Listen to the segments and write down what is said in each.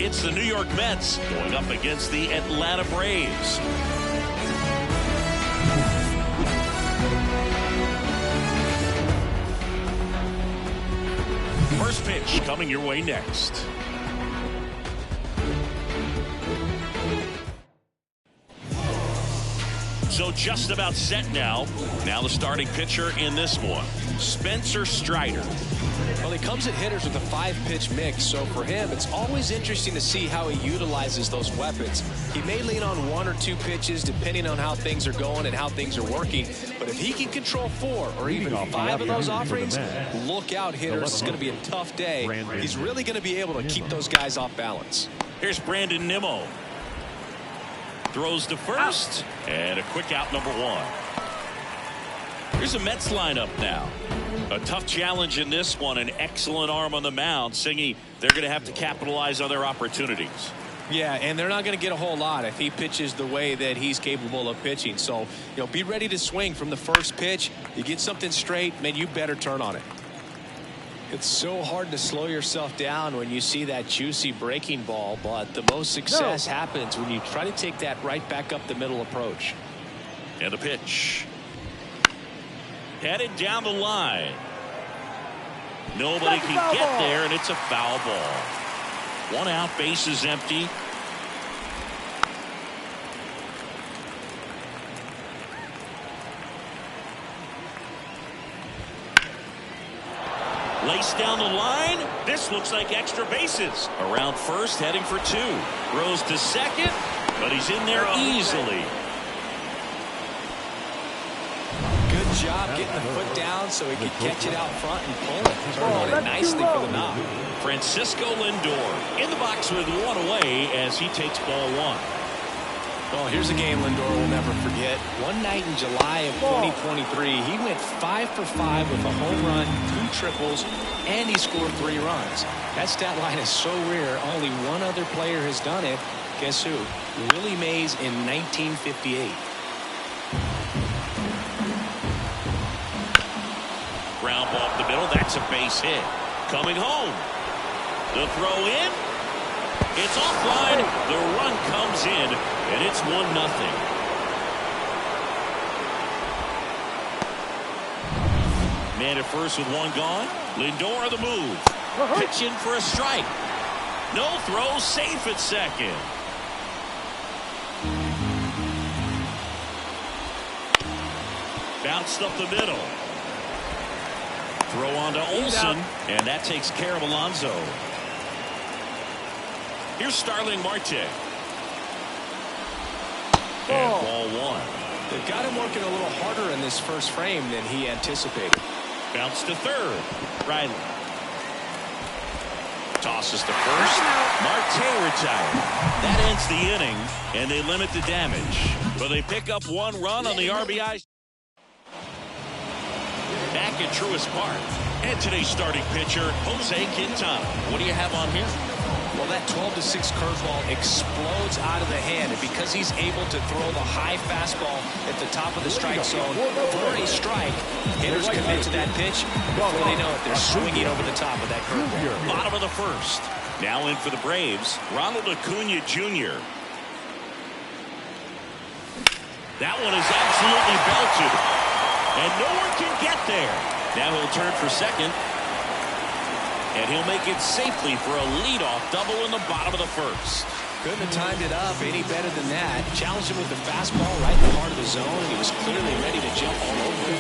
It's the New York Mets going up against the Atlanta Braves. First pitch coming your way next. So just about set now. Now the starting pitcher in this one, Spencer Strider. Well, he comes at hitters with a 5-pitch mix, so for him, it's always interesting to see how he utilizes those weapons. He may lean on 1 or 2 pitches depending on how things are going and how things are working, but if he can control 4 or even 5 of those offerings, look out, hitters. It's going to be a tough day. He's really going to be able to keep those guys off balance. Here's Brandon Nimmo. Throws to first, and a quick out, number 1. Here's a Mets lineup now. A tough challenge in this one. An excellent arm on the mound. Singy, they're going to have to capitalize on their opportunities. Yeah, and they're not going to get a whole lot if he pitches the way that he's capable of pitching. So, be ready to swing from the first pitch. You get something straight, man, you better turn on it. It's so hard to slow yourself down when you see that juicy breaking ball, but the most success happens when you try to take that right back up the middle approach. And the pitch. Headed down the line. Nobody can get there, and it's a foul ball. 1 out, bases empty. Laced down the line. This looks like extra bases. Around first, heading for 2. Throws to second, but he's in there easily. Good job getting the foot down so he could catch it out front and pull it. Turned on it nicely for the knock. Francisco Lindor in the box with 1 away as he takes ball 1. Well, here's a game Lindor will never forget. One night in July of 2023, he went 5 for 5 with a home run, 2 triples, and he scored 3 runs. That stat line is so rare. Only one other player has done it. Guess who? Willie Mays in 1958. Ground ball up the middle. That's a base hit. Coming home. The throw in. It's offline. The run comes in, and it's 1-0. Man at first with 1 gone. Lindor on the move. Pitching for a strike. No throw, safe at second. Bounced up the middle. Throw on to Olsen, and that takes care of Alonso. Here's Starling Marte. And ball 1. They've got him working a little harder in this first frame than he anticipated. Bounce to third. Riley. Tosses to first. Marte retired. That ends the inning, and they limit the damage. But they pick up 1 run on the RBI. Back at Truist Park. And today's starting pitcher, Jose Quintana. What do you have on here? Well, that 12-6 curveball explodes out of the hand, and because he's able to throw the high fastball at the top of the strike zone for a strike, hitters commit to that pitch. Before they know it, they're swinging over the top of that curveball. Bottom of the first. Now in for the Braves, Ronald Acuna Jr. That one is absolutely belted, and no one can get there. Now he'll turn for second. And he'll make it safely for a leadoff double in the bottom of the first. Couldn't have timed it up any better than that. Challenged him with the fastball right in the heart of the zone, and he was clearly ready to jump all over it.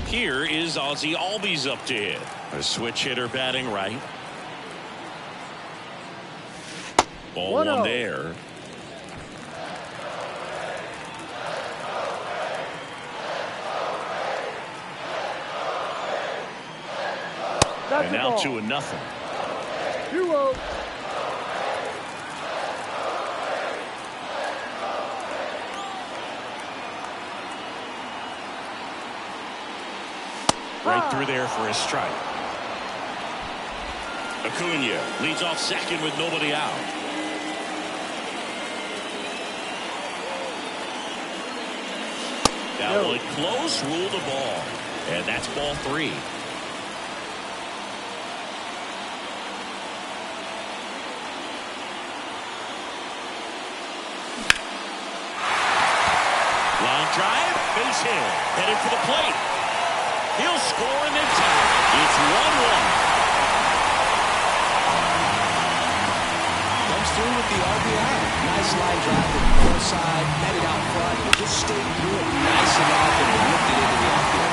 Here is Ozzie Albies up to hit. A switch hitter batting right. Ball 1 there. And now 2-0. Right through there for a strike. Acuna leads off second with nobody out. That one close, ruled a ball. And that's ball 3. Line drive, base hit, headed for the plate. He'll score and then tie. It's 1-1. Comes through with the RBI. Nice line drive to the full side, headed out front, and just stayed through it nice enough and whipped it into the outfield.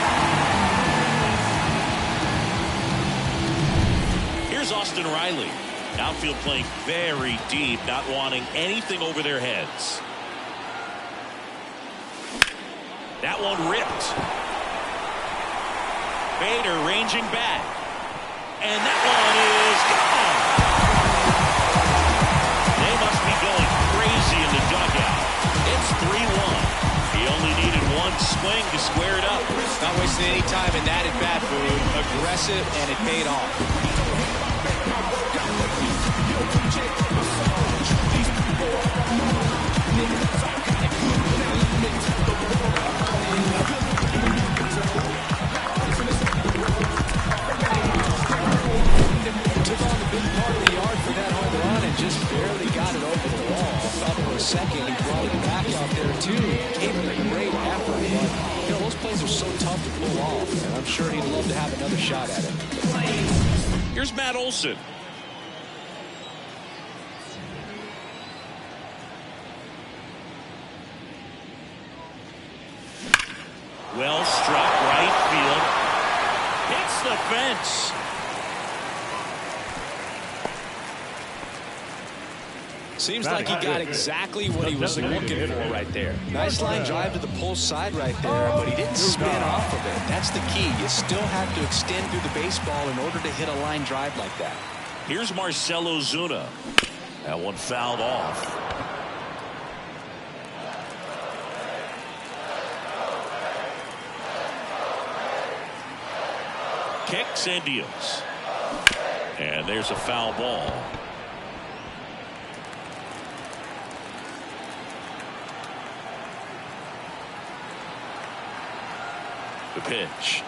Here's Austin Riley. Outfield playing very deep, not wanting anything over their heads. That one ripped. Bader ranging back. And that one is gone. They must be going crazy in the dugout. It's 3-1. He only needed one swing to square it up. Not wasting any time in that at-bat, Boone. Aggressive, and it paid off. Took on the big part of the yard for that home run and just barely got it over the wall. Thought for a second he brought it back out there too. Gave him a great effort, but you know, those plays are so tough to pull off, and I'm sure he'd love to have another shot at it. Here's Matt Olson. Well struck right field. Hits the fence. Seems like he got exactly what he was looking for right there. Nice line drive to the pull side right there, but he didn't spin off of it. That's the key. You still have to extend through the baseball in order to hit a line drive like that. Here's Marcell Ozuna. That one fouled off. Kicks and deals. And there's a foul ball. The pitch.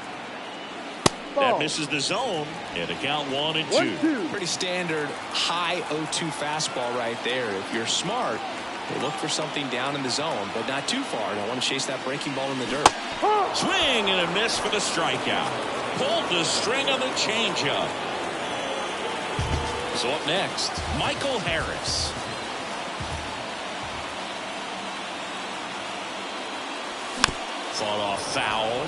That misses the zone, and a count 1-2. Pretty standard high 0-2 fastball right there. If you're smart, you look for something down in the zone, but not too far. Don't want to chase that breaking ball in the dirt. Swing and a miss for the strikeout. Pulled the string on the changeup. So up next, Michael Harris. Fought off foul.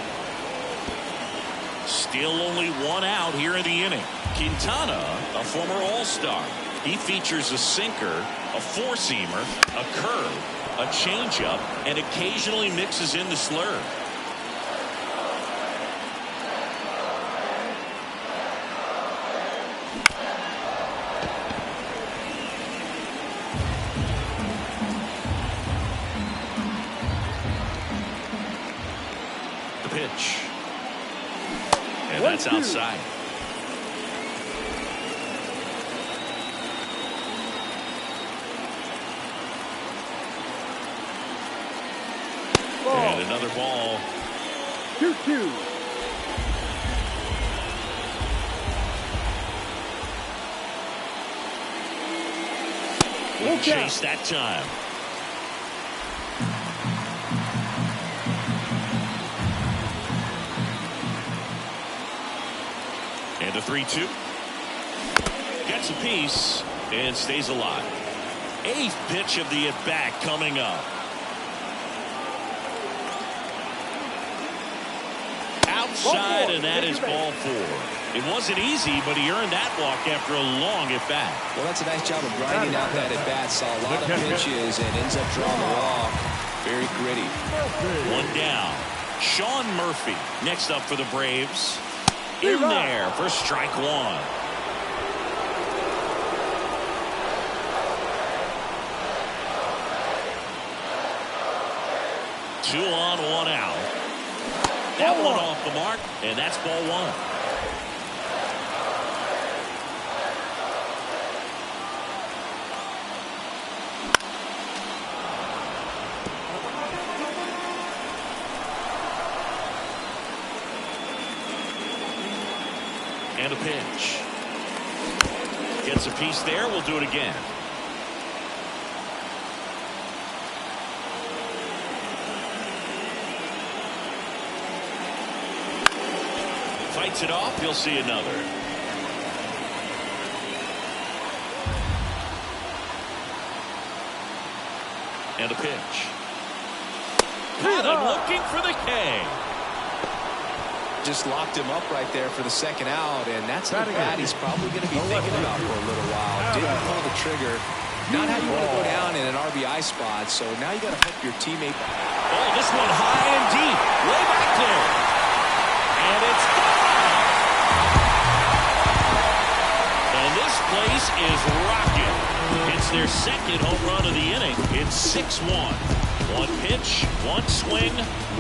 Still only one out here in the inning. Quintana, a former All-Star. He features a sinker, a four-seamer, a curve, a changeup, and occasionally mixes in the slurve. The pitch. And that's outside. And another ball. 2-2. We'll chase that time. And a 3-2. Gets a piece and stays alive. Eighth pitch of the at-bat coming up. Outside, and that is ball 4. It wasn't easy, but he earned that walk after a long at-bat. Well, that's a nice job of grinding out that at-bat. Saw a lot of pitches and ends up drawing the walk. Very gritty. One down. Sean Murphy next up for the Braves. In there for strike 1. 2 on, 1 out. That one off the mark, and that's ball 1. And a pitch. Gets a piece there. We'll do it again. Fights it off. He'll see another. And a pitch. Got him looking for the K. Just locked him up right there for the second out, and that's a bat he's probably going to be thinking about for a little while. Didn't pull the trigger. Not how you want to go down in an RBI spot, so now you got to hope your teammate. Oh, this one high and deep. Way back there. And it's gone. And this place is rocking. It's their second home run of the inning. It's 6-1. One pitch, one swing,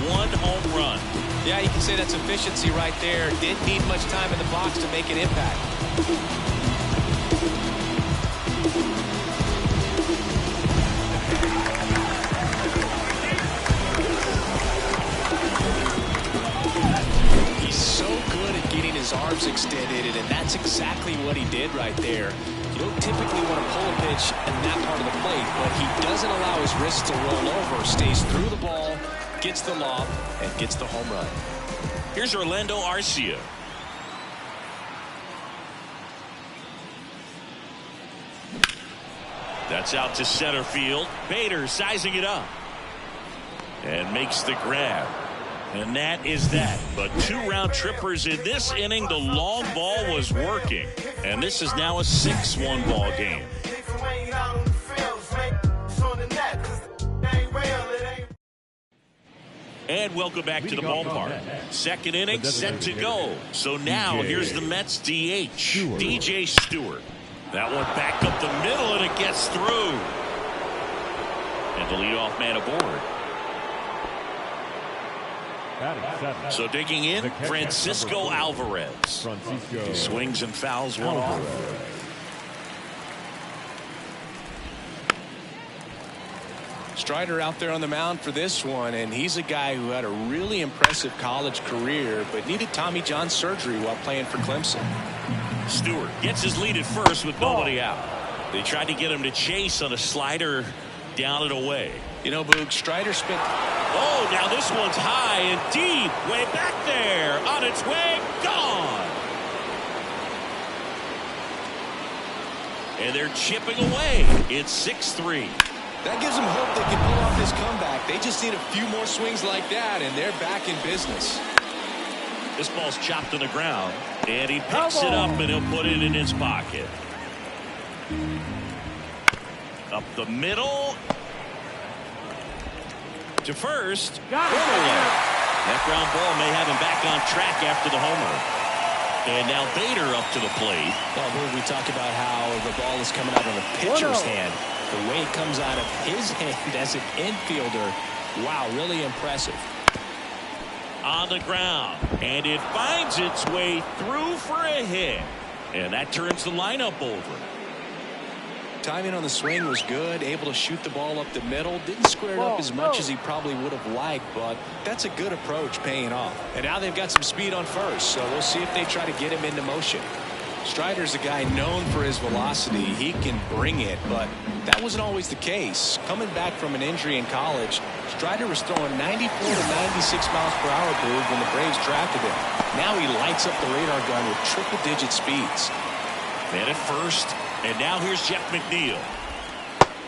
one home run. Yeah, you can say that's efficiency right there. Didn't need much time in the box to make an impact. He's so good at getting his arms extended, and that's exactly what he did right there. You don't typically want to pull a pitch in that part of the plate, but he doesn't allow his wrist to roll over, stays through the ball, gets the lob, and gets the home run. Here's Orlando Arcia. That's out to center field. Bader sizing it up. And makes the grab. And that is that. But 2 round trippers in this inning. The long ball was working. And this is now a 6-1 ball game. And welcome back to the ballpark. Second inning set to go. So now here's the Mets DH, DJ Stewart. That one back up the middle, and it gets through. And the leadoff man aboard. So digging in, Francisco Alvarez. He swings and fouls one off. Strider out there on the mound for this one, and he's a guy who had a really impressive college career but needed Tommy John surgery while playing for Clemson. Stewart gets his lead at first with nobody out. They tried to get him to chase on a slider down and away. You know, Boog, Strider spent... Oh, now this one's high and deep. Way back there. On its way. Gone. And they're chipping away. It's 6-3. That gives them hope they can pull off this comeback. They just need a few more swings like that, and they're back in business. This ball's chopped to the ground, and he picks it up, and he'll put it in his pocket. Up the middle. To first. Got it. That ground ball may have him back on track after the homer. And now Bader up to the plate. Well, we talk about how the ball is coming out of the pitcher's hand. The way it comes out of his hand as an infielder, wow, really impressive. On the ground, and it finds its way through for a hit. And that turns the lineup over. Timing on the swing was good, able to shoot the ball up the middle. Didn't square it up as much as he probably would have liked, but that's a good approach paying off. And now they've got some speed on first, so we'll see if they try to get him into motion. Strider's a guy known for his velocity. He can bring it, but that wasn't always the case. Coming back from an injury in college, Strider was throwing 94 to 96 miles per hour, Boog, when the Braves drafted him. Now he lights up the radar gun with triple-digit speeds. Man at first, and now here's Jeff McNeil.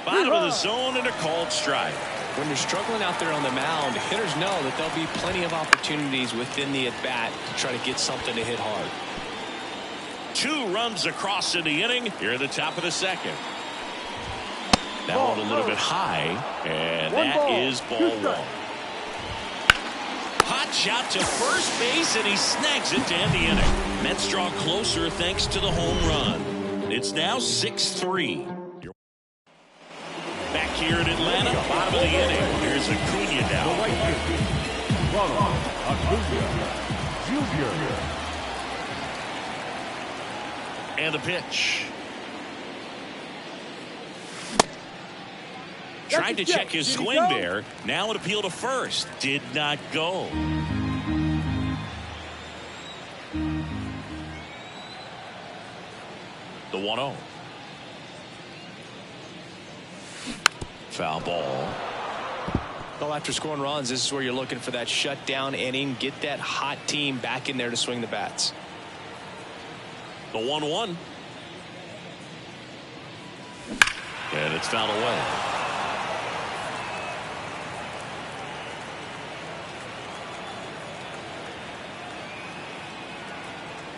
Bottom of the zone and a called strike. When you're struggling out there on the mound, hitters know that there'll be plenty of opportunities within the at-bat to try to get something to hit hard. 2 runs across in the inning here at the top of the second. Now on a little bit high, and that is ball 1. Hot shot to first base, and he snags it to end the inning. Mets draw closer thanks to the home run. It's now 6-3. Back here in Atlanta, bottom of the inning. Here's Acuna now. And the pitch. Tried to check his swing there. Now an appeal to first. Did not go. The 1-0. Foul ball. Well, after scoring runs, this is where you're looking for that shutdown inning. Get that hot team back in there to swing the bats. The 1-1. And it's fouled away.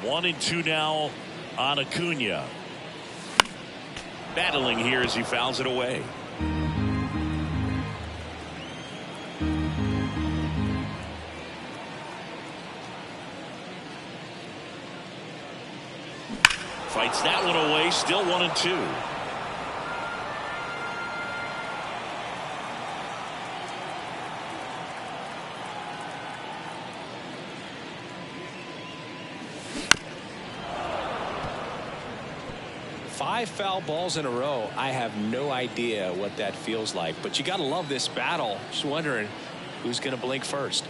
One and two now on Acuna. Battling here as he fouls it away. Fights that one away. Still 1-2. Five foul balls in a row. I have no idea what that feels like, but you got to love this battle. Just wondering who's going to blink first.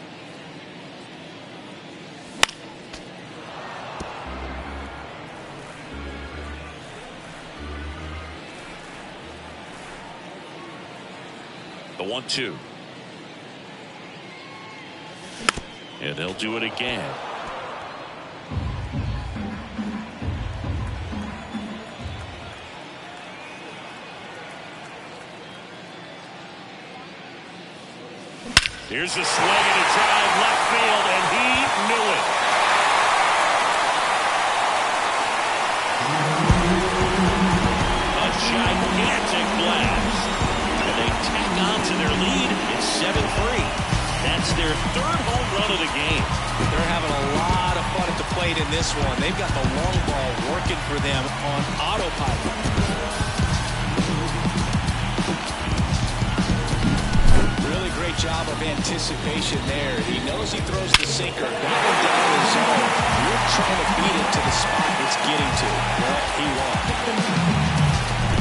The 1-2. And they'll do it again. Here's a swing and a drive left field, and he knew it. A gigantic blast. And they tack on to their lead. It's 7-3. That's their third home run of the game. They're having a lot of fun at the plate in this one. They've got the long ball working for them on autopilot. Really great job of anticipation there. He knows he throws the sinker. Got him down in the zone. You're trying to beat it to the spot it's getting to. Well, he won.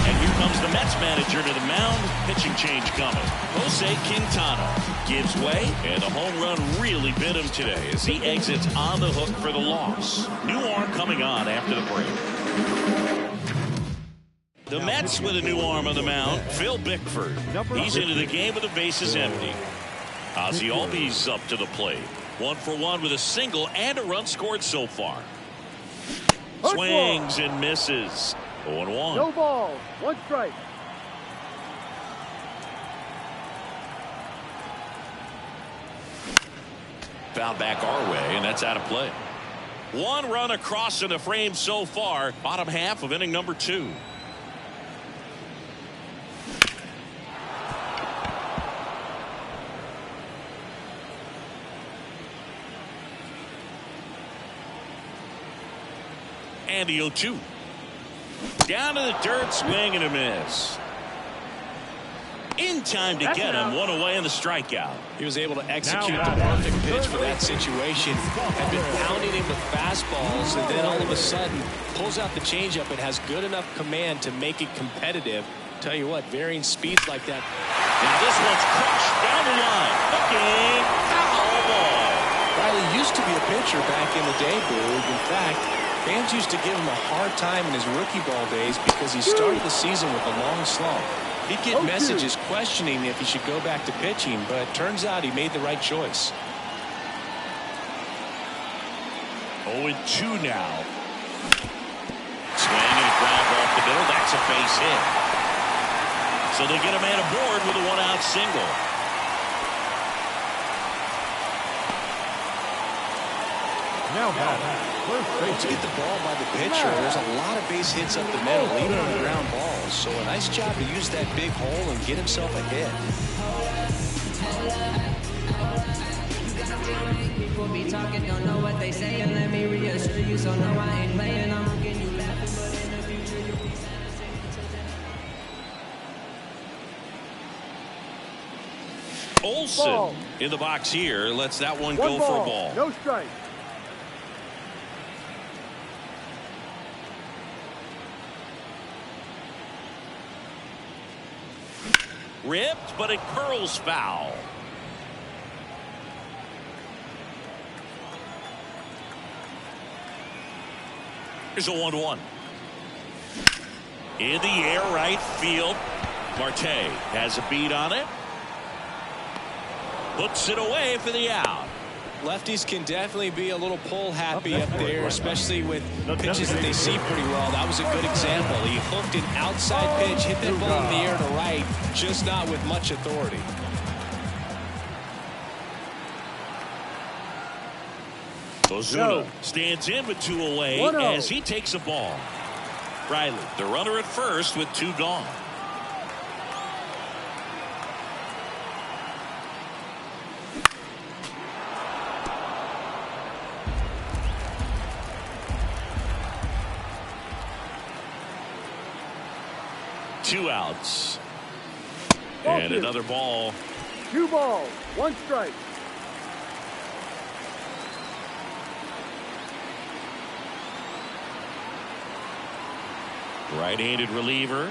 And here comes the Mets manager to the mound. Pitching change coming. Jose Quintana gives way, and the home run really bit him today as he exits on the hook for the loss. New arm coming on after the break. The Mets with a new arm on the mound, Phil Bickford. He's into the game with the bases empty. Ozzie Albies up to the plate. 1-for-1 with a single and a run scored so far. Swings and misses. 0-1. No ball. One strike. Foul back our way, and that's out of play. One run across in the frame so far. Bottom half of inning number 2. And the 0-2. Down to the dirt, swing and a miss. In time to get him. One away in the strikeout. He was able to execute the perfect pitch for that situation. Had been pounding him with fastballs, and then all of a sudden pulls out the changeup and has good enough command to make it competitive. Tell you what, varying speeds like that. And this one's crushed down the line. Looking foul ball. Riley used to be a pitcher back in the day, Boog. In fact, fans used to give him a hard time in his rookie ball days because he started the season with a long slump. He'd get messages questioning if he should go back to pitching, but it turns out he made the right choice. 0-2 now. Swing and a ground off the middle. That's a base hit. So they get a man aboard with a one-out single. Now back. Once you get the ball by the pitcher, there's a lot of base hits up the middle, even on the ground balls. So a nice job to use that big hole and get himself a hit. People be talking, don't know what they say, and let me reassure you, so no, I ain't playing. I'm looking you laughing, but in the future you'll be sad. Olsen in the box here. Lets that one go for a ball. No strike. Ripped, but it curls foul. Here's a 1-1. In the air, right field. Marte has a beat on it. Puts it away for the out. Lefties can definitely be a little pull happy up there, especially with pitches that they see pretty well. That was a good example. He hooked an outside pitch, hit that ball in the air to right, just not with much authority. Ozuna stands in with 2 away as he takes a ball. Riley, the runner at first with 2 gone. Two outs. And another ball. 2 balls, 1 strike. Right-handed reliever.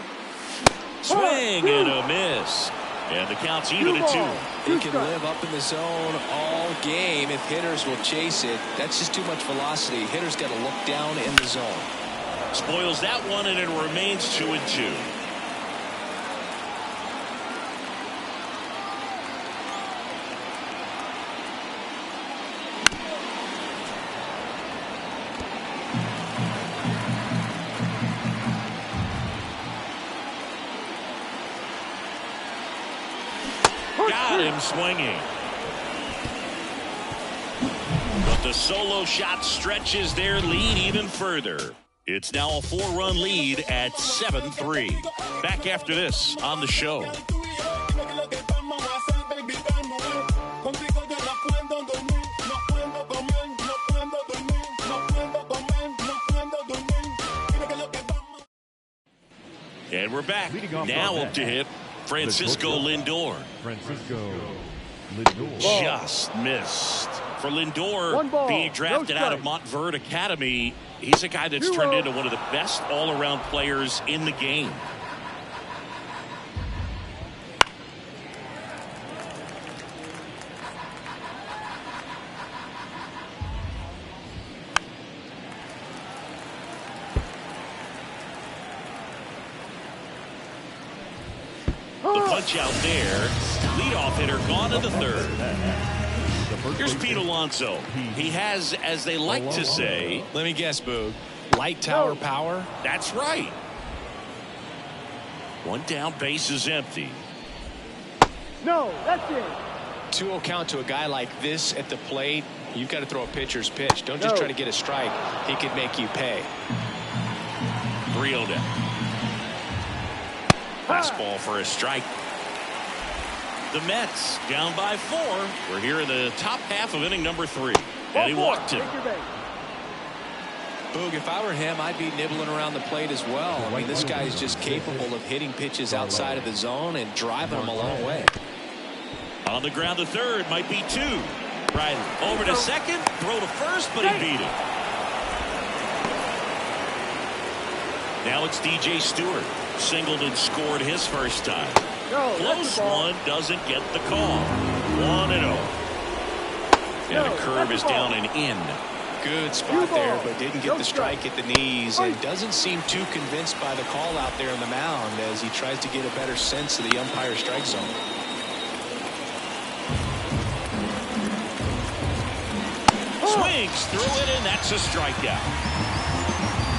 Swing and a miss. And the count's even at 2. He can live up in the zone all game if hitters will chase it. That's just too much velocity. Hitters got to look down in the zone. Spoils that one, and it remains 2-2. Got him swinging. But the solo shot stretches their lead even further. It's now a 4-run lead at 7-3. Back after this on the show. And we're back. Now up to hit Francisco Lindor. Just missed. For Lindor, being drafted out of Montverde Academy, he's a guy that's turned into one of the best all-around players in the game. The punch out there. Leadoff hitter gone to the 3rd. Here's Pete Alonso. He has, as they like to say, let me guess, Boog, light tower power? That's right. 1 down, base is empty. No, that's it. 2-0 count to a guy like this at the plate. You've got to throw a pitcher's pitch. Don't just try to get a strike. He could make you pay. 3-0 down. Fastball for a strike. The Mets down by 4. We're here in the top half of inning number 3. And he walked him. Boog, if I were him, I'd be nibbling around the plate as well. I mean, this guy is just capable of hitting pitches outside of the zone and driving them a long way. On the ground to 3rd, might be 2. Riley over to 2nd, throw to 1st, but he beat it. Now it's DJ Stewart. Singled and scored his first time. Close one, doesn't get the call. 1-0. And a curve is down and in. Good spot there, but didn't get the strike at the knees, and doesn't seem too convinced by the call out there on the mound as he tries to get a better sense of the umpire strike zone. Swings through it, and that's a strikeout.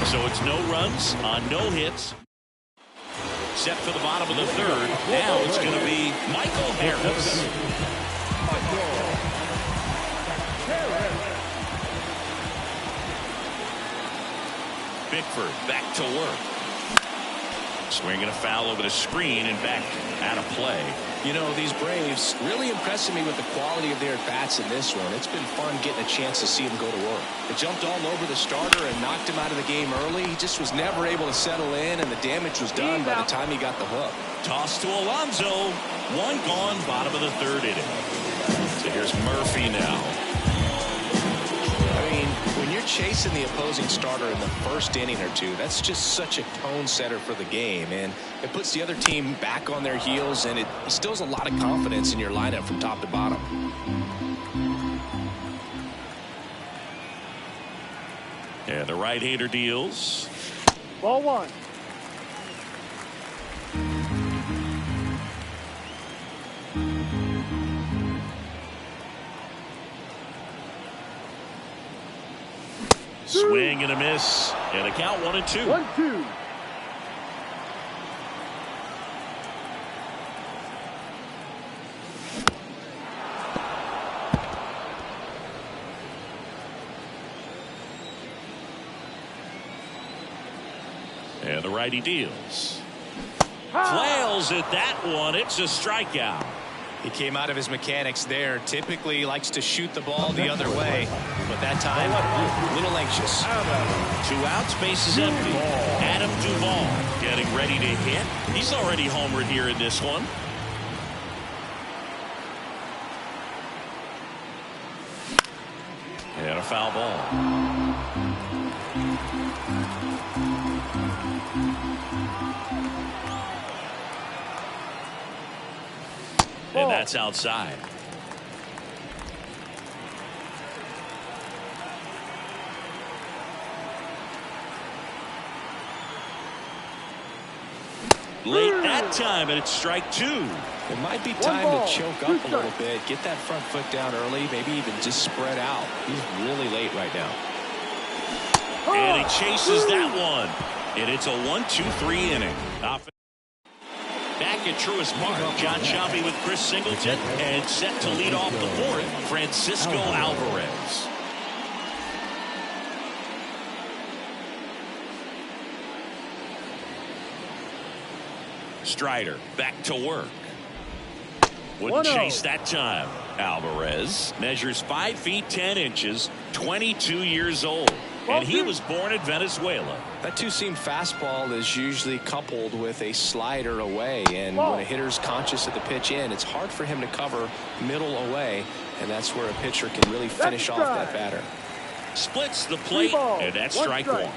So it's no runs on no hits. Set for the bottom of the 3rd. Now it's going to be Michael Harris. Bickford back to work. Swinging a foul over the screen and back out of play. You know, these Braves really impressing me with the quality of their at-bats in this one. It's been fun getting a chance to see them go to work. They jumped all over the starter and knocked him out of the game early. He just was never able to settle in, and the damage was done by the time he got the hook. Toss to Alonso. 1 gone, bottom of the 3rd inning. So here's Murphy now. I mean, when you're chasing the opposing starter in the first inning or two, that's just such a tone setter for the game, and it puts the other team back on their heels, and it instills a lot of confidence in your lineup from top to bottom. And the right-hander deals. Ball 1. Swing and a miss. And a count 1-2. 1-2. And the righty deals. Flails at that one. It's a strikeout. He came out of his mechanics there. Typically likes to shoot the ball the other way, but that time a little anxious. 2 outs, base is empty. Adam Duvall getting ready to hit. He's already homered here in this one. And a foul ball. And that's outside. Late that time, and it's strike 2. It might be time to choke up a little bit, get that front foot down early, maybe even just spread out. He's really late right now. And he chases that one. And it's a 1-2-3 inning. Back at Truist Park, John Shelby with Chris Singleton, and set to lead off the 4th, Francisco Alvarez. Strider back to work. Wouldn't chase that time. Alvarez measures 5 feet 10 inches, 22 years old. And he was born in Venezuela. That two-seam fastball is usually coupled with a slider away, and when a hitter's conscious of the pitch in, it's hard for him to cover middle away, and that's where a pitcher can really finish off that batter. Splits the plate, and that's strike 1.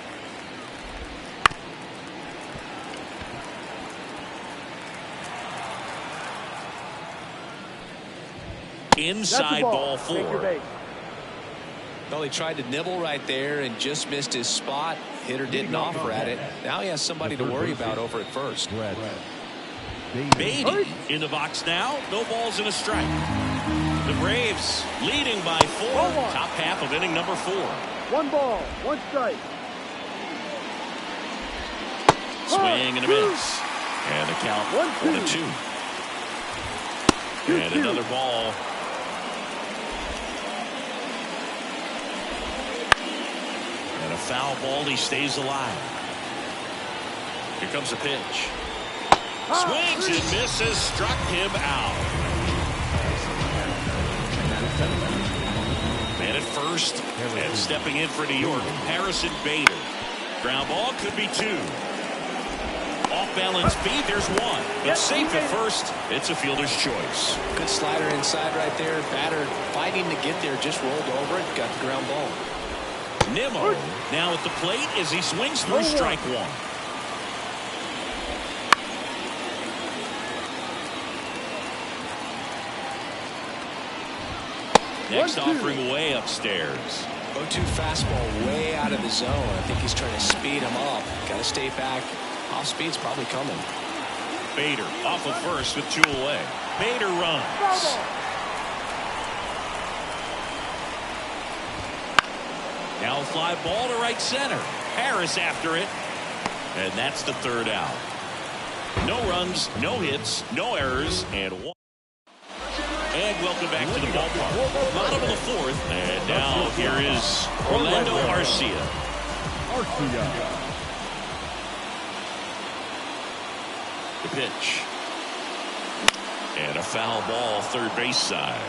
Inside ball 4. Well, he tried to nibble right there and just missed his spot. Hitter didn't offer at it. Now he has somebody to worry about over at first. Beatty in the box now. No balls and a strike. The Braves leading by 4. Top half of inning number 4. 1 ball, 1 strike. Swing and a miss. And the count 1-2. And another ball. And a foul ball. He stays alive. Here comes a pitch. Swings and misses. Struck him out. Man at first. And stepping in for New York, Harrison Bader. Ground ball could be 2. Off balance feed. There's 1. But safe at first. It's a fielder's choice. Good slider inside right there. Batter fighting to get there. Just rolled over it. Got the ground ball. Nimmo now at the plate as he swings through strike 1. Next offering way upstairs. 0-2 fastball way out of the zone. I think he's trying to speed him up. Got to stay back. Off speed's probably coming. Bader off of first with 2 away. Bader runs. Now a fly ball to right center. Harris after it. And that's the 3rd out. No runs, no hits, no errors, and 1. And welcome back to the ballpark. Bottom of the 4th. And now here is Orlando Arcia. The pitch. And a foul ball, third base side.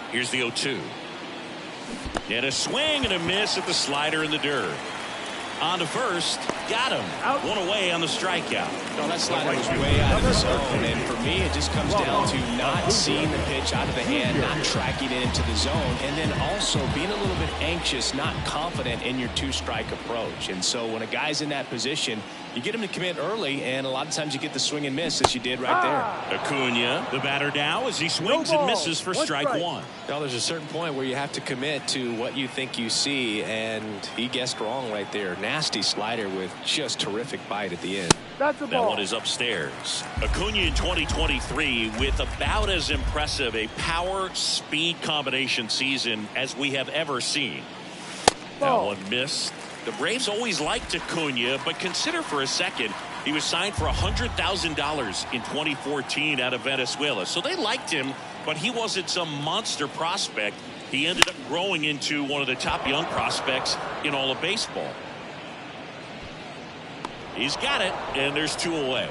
Here's the 0-2. And a swing and a miss at the slider in the dirt. On to first. Got him. Out. 1 away on the strikeout. No, that slider was way out of the zone. And for me, it just comes down to not seeing the pitch out of the hand, not tracking it into the zone, and then also being a little bit anxious, not confident in your 2-strike approach. And so when a guy's in that position, You get him to commit early, and a lot of times you get the swing and miss, as you did right there. Acuna, the batter now, as he swings and misses for strike one. Now, there's a certain point where you have to commit to what you think you see, and he guessed wrong right there. Nasty slider with just terrific bite at the end. That's a ball. That one is upstairs. Acuna in 2023 with about as impressive a power-speed combination season as we have ever seen. Ball. That one missed. The Braves always liked Acuna, but consider for a second he was signed for $100,000 in 2014 out of Venezuela. So they liked him, but he wasn't some monster prospect. He ended up growing into one of the top young prospects in all of baseball. He's got it, and there's two away.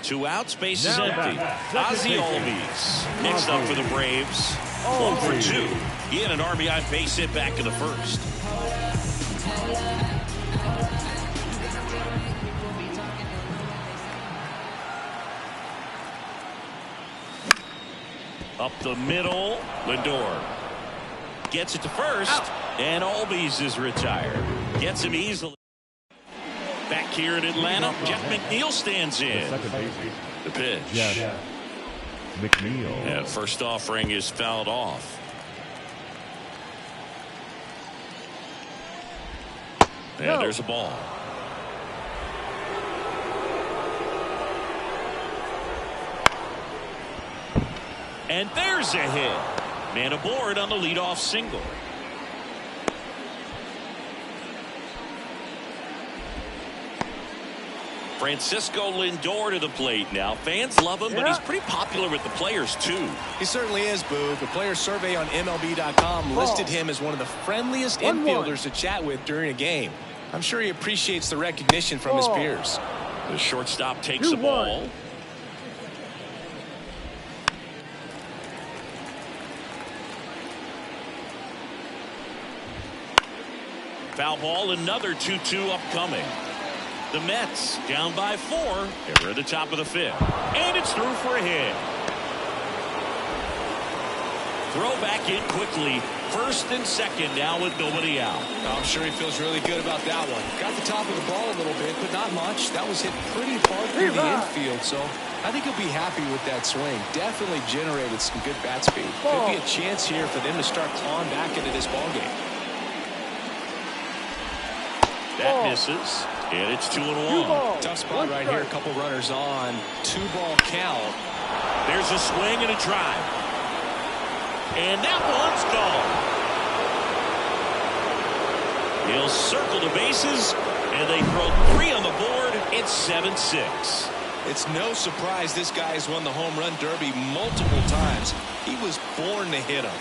2 outs, base is empty. Ozzie Albies next up for the Braves. 1 for 2. He had an RBI base hit back in the first. Up the middle, Lindor gets it to first, and Albies is retired. Gets him easily. Back here in Atlanta, Jeff McNeil stands in. The pitch. Jeff McNeil. Yeah, first offering is fouled off. And there's a ball. And there's a hit. Man aboard on the leadoff single. Francisco Lindor to the plate now. Fans love him, but he's pretty popular with the players, too. He certainly is, Boog. The player survey on MLB.com listed him as one of the friendliest infielders to chat with during a game. I'm sure he appreciates the recognition from his peers. The shortstop takes the ball. Foul ball, another 2-2 upcoming. The Mets down by 4. They're at the top of the 5th. And it's through for a hit. Throw back in quickly. First and second now with nobody out. I'm sure he feels really good about that one. Got the top of the ball a little bit, but not much. That was hit pretty far through the infield, so I think he'll be happy with that swing. Definitely generated some good bat speed. Could be a chance here for them to start clawing back into this ball game. That misses. And it's 2-1. Tough spot right here. A couple runners on. 2-ball count. There's a swing and a drive. And that one's gone. He'll circle the bases, and they throw 3 on the board. It's 7-6. It's no surprise this guy has won the home run derby multiple times. He was born to hit him.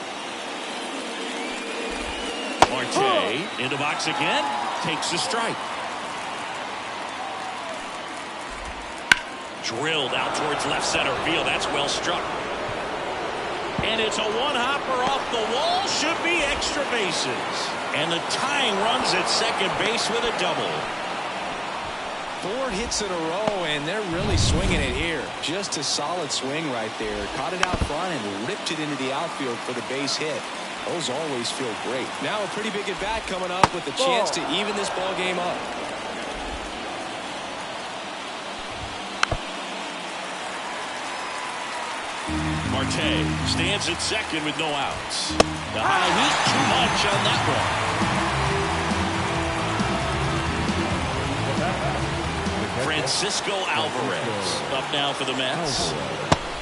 Marte in the box again. Takes a strike. Drilled out towards left center field. That's well struck. And it's a one-hopper off the wall. Should be extra bases. And the tying runs at second base with a double. 4 hits in a row, and they're really swinging it here. Just a solid swing right there. Caught it out front and ripped it into the outfield for the base hit. Those always feel great. Now a pretty big at bat coming up with a chance to even this ball game up. Marte stands at second with no outs. The high heat, too much on that one. Francisco Alvarez up now for the Mets.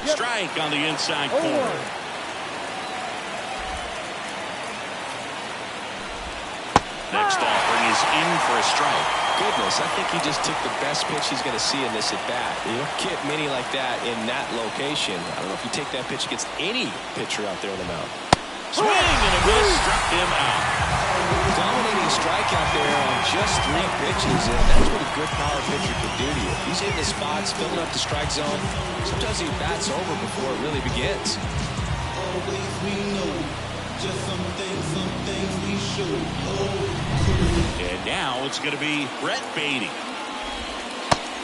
Strike on the inside corner. Next offering is in for a strike. Goodness, I think he just took the best pitch he's going to see in this at bat. You don't get many like that in that location. I don't know if you take that pitch against any pitcher out there on the mound. Swing and a miss, struck him out. Dominating strikeout there on just 3 pitches, and that's what a good power pitcher can do to you. He's hitting the spots, filling up the strike zone. Sometimes he bats over before it really begins. Always we know, just some things we should know. And now it's going to be Brett Beatty.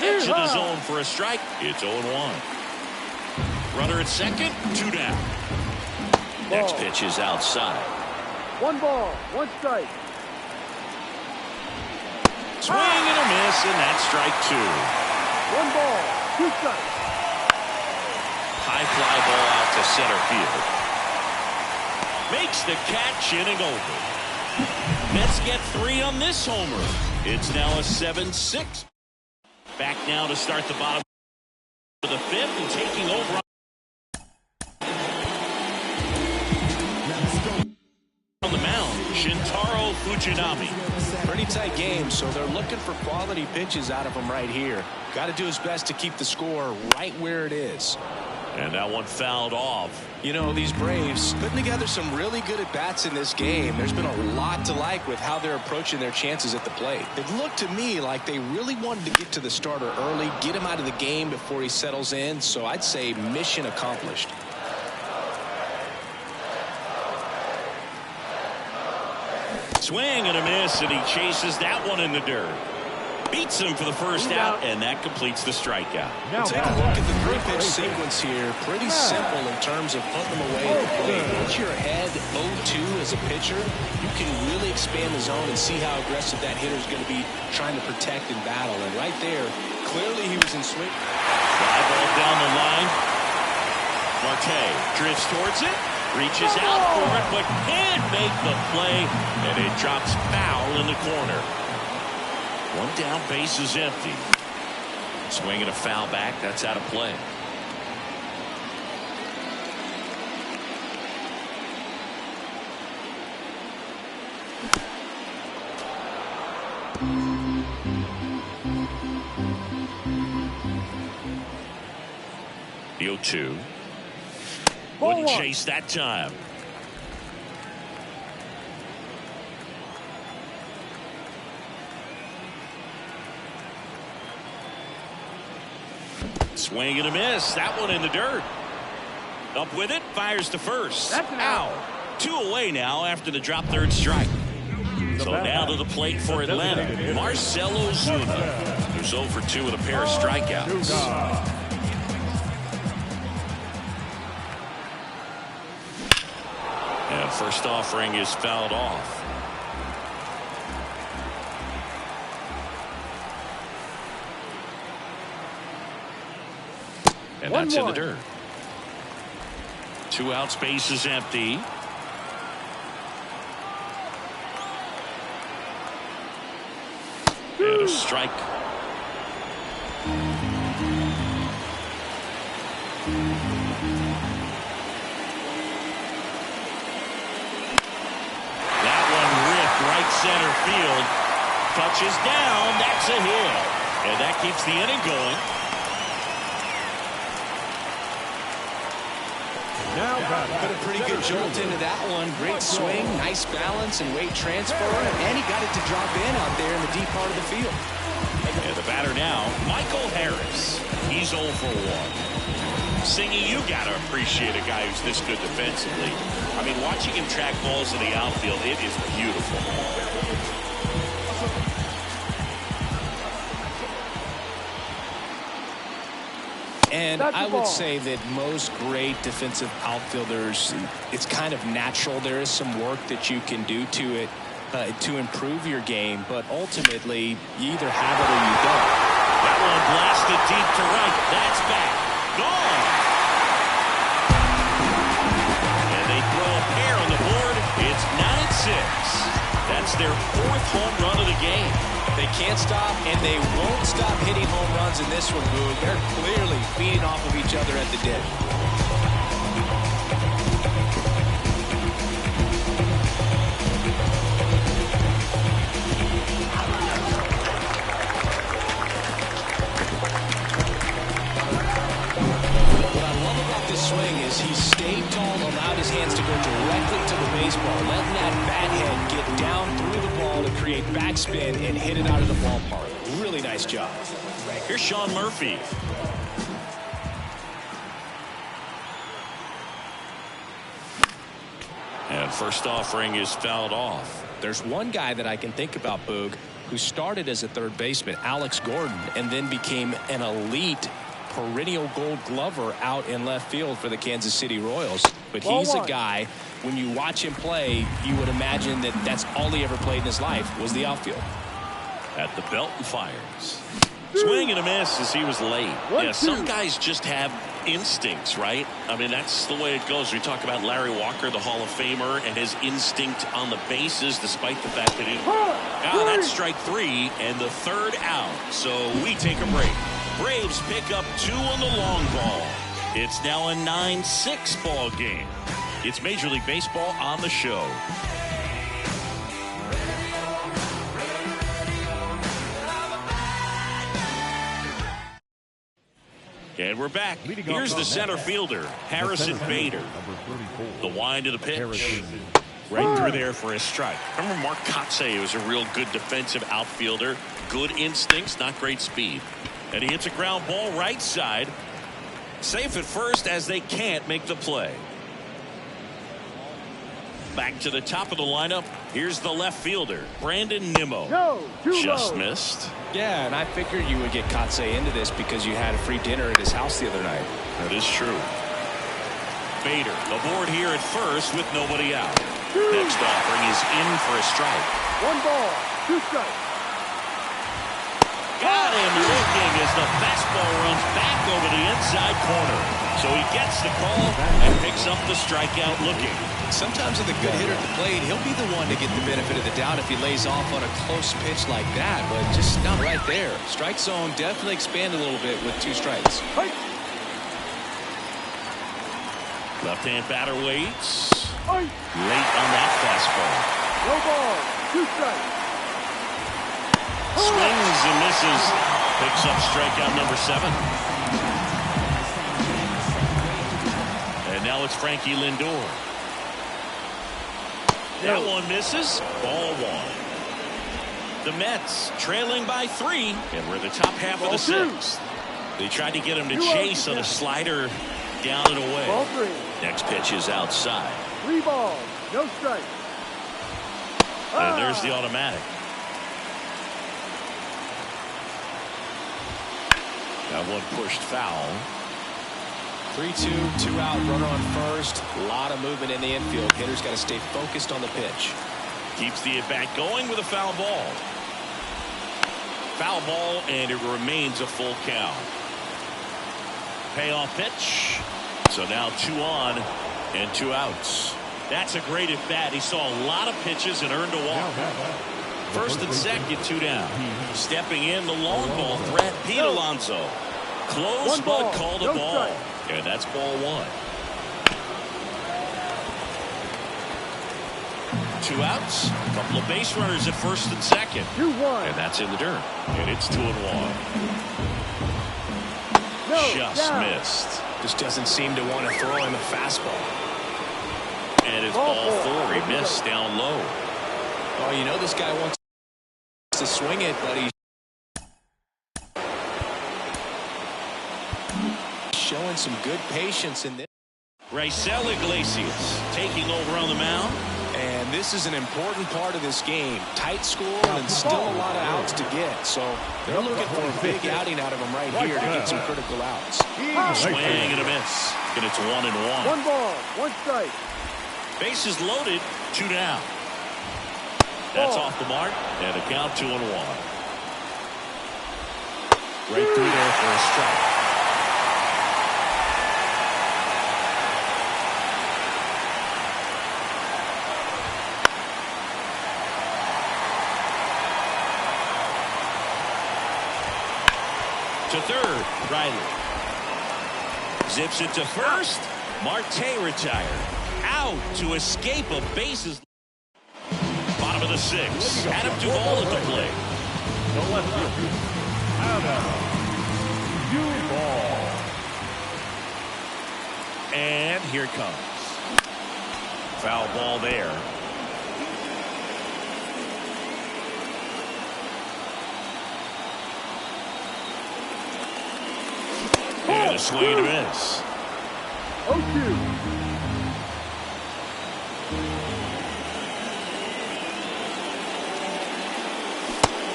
Edge of the zone for a strike. It's 0-1. Runner at second, 2 down. Next pitch is outside. 1 ball, 1 strike. Swing and a miss, and that's strike 2. 1 ball, 2 strikes. High fly ball out to center field. Makes the catch, inning over. Mets get 3 on this homer. It's now a 7-6. Back now to start the bottom of the 5th and taking over on the mound, Shintaro Fujinami. Pretty tight game, so they're looking for quality pitches out of him right here. Got to do his best to keep the score right where it is. And that one fouled off. You know, these Braves putting together some really good at-bats in this game. There's been a lot to like with how they're approaching their chances at the plate. It looked to me like they really wanted to get to the starter early, get him out of the game before he settles in. So I'd say mission accomplished. Swing and a miss, and he chases that one in the dirt. Beats him for the first out, and that completes the strikeout. Now take a look at the 3-pitch sequence here. Pretty simple in terms of putting them away at the plate. Once you're ahead 0-2 as a pitcher, you can really expand the zone and see how aggressive that hitter is going to be trying to protect and battle. And right there, clearly he was in swing. Fly ball down the line. Marte drifts towards it, reaches out for it, but can't make the play, and it drops foul in the corner. One down, base is empty. Swinging a foul back, that's out of play. The 0-2. Wouldn't chase that time. Swing and a miss. That one in the dirt. Up with it. Fires to first. That's an out. 2 away now after the drop third strike. So now to the plate for Atlanta, Marcell Ozuna, who's 0 for 2 with a pair of strikeouts. And first offering is fouled off. And that's in the dirt. 2 outs, base is empty. And a strike. That one ripped right center field. Touches down. That's a hit. And that keeps the inning going. Put a pretty good jolt into that one. Great swing, nice balance and weight transfer, and he got it to drop in out there in the deep part of the field. And the batter now, Michael Harris. He's 0 for 1. Singy, you gotta appreciate a guy who's this good defensively. I mean, watching him track balls in the outfield, it is beautiful. And I would say that most great defensive outfielders, it's kind of natural. There is some work that you can do to it to improve your game, but ultimately you either have it or you don't. That one blasted deep to right. That's back. Gone. And they throw a pair on the board. It's 9-6. That's their 4th home run of the game. They can't stop, and they won't stop hitting home runs in this one, Boog. They're clearly feeding off of each other at the dip. What I love about this swing is he stayed tall, allowed his hands to go directly to the baseball, letting that bat head get down through the ball to create backspin and hit it out of the ballpark. Really nice job. Here's Sean Murphy. And first offering is fouled off. There's one guy that I can think about, Boog, who started as a third baseman, Alex Gordon, and then became an elite perennial gold glover out in left field for the Kansas City Royals. But he's a guy, when you watch him play, you would imagine that that's all he ever played in his life was the outfield. At the belt and fires. Swing and a miss as he was late. Yeah, some guys just have instincts, right? I mean, that's the way it goes. We talk about Larry Walker, the Hall of Famer, and his instinct on the bases, despite the fact that he... that's strike 3 and the third out. So we take a break. Braves pick up 2 on the long ball. It's now a 9-6 ball game. It's Major League Baseball on the show. And we're back. Here's the center fielder, Harrison Bader. The wind of the pitch. Right through there for a strike. Remember Mark Kotsay was a real good defensive outfielder. Good instincts, not great speed. And he hits a ground ball right side. Safe at first as they can't make the play. Back to the top of the lineup. Here's the left fielder, Brandon Nimmo. Just missed. Yeah, and I figured you would get Kotsay into this because you had a free dinner at his house the other night. That is true. Bader aboard here at first with nobody out. Next offering is in for a strike. 1 ball, 2 strikes. Got him looking as the fastball runs back over the inside corner. So he gets the call and picks up the strikeout looking. Sometimes with a good hitter at the plate, he'll be the one to get the benefit of the doubt if he lays off on a close pitch like that, but just not right there. Strike zone definitely expanded a little bit with 2 strikes. Left-hand batter waits. Late on that fastball. No ball, 2 strikes. Swings and misses. Picks up strikeout number 7. And now it's Frankie Lindor. That one misses. Ball 1. The Mets trailing by 3. And we're in the top half of the 6th. They tried to get him to chase on a slider down and away. Ball 3. Next pitch is outside. 3 balls, no strikes. And there's the automatic. That one pushed foul. 3-2, 2 out, runner on first. A lot of movement in the infield. Hitter's got to stay focused on the pitch. Keeps the at-bat going with a foul ball. Foul ball, and it remains a full count. Payoff pitch. So now 2 on and 2 outs. That's a great at-bat. He saw a lot of pitches and earned a walk. First and second, 2 down. Stepping in, the long ball threat, Pete Alonso. Close, but called a ball. And that's ball 1. 2 outs. A couple of base runners at first and second. 2-1. And that's in the dirt. And it's 2-1. Just missed. Just doesn't seem to want to throw him a fastball. And it's ball 4. He missed down low. Oh, you know this guy wants to swing it, but he's showing some good patience in this. Raisel Iglesias taking over on the mound. And this is an important part of this game. Tight score and still a lot of outs to get. So they're looking for a big outing out of him right here to get some critical outs. Swing and a miss. And it's 1-1. 1 ball, 1 strike. Bases loaded, 2 down. That's off the mark, and a count 2-1. Right through there for a strike. To third, Riley. Zips it to first. Marte retired. Out to escape a bases. Bottom of the 6th. Adam Duvall at the plate. The left fielder, Adam Duvall. And here it comes. Foul ball there. And a swing and a miss. 0-2.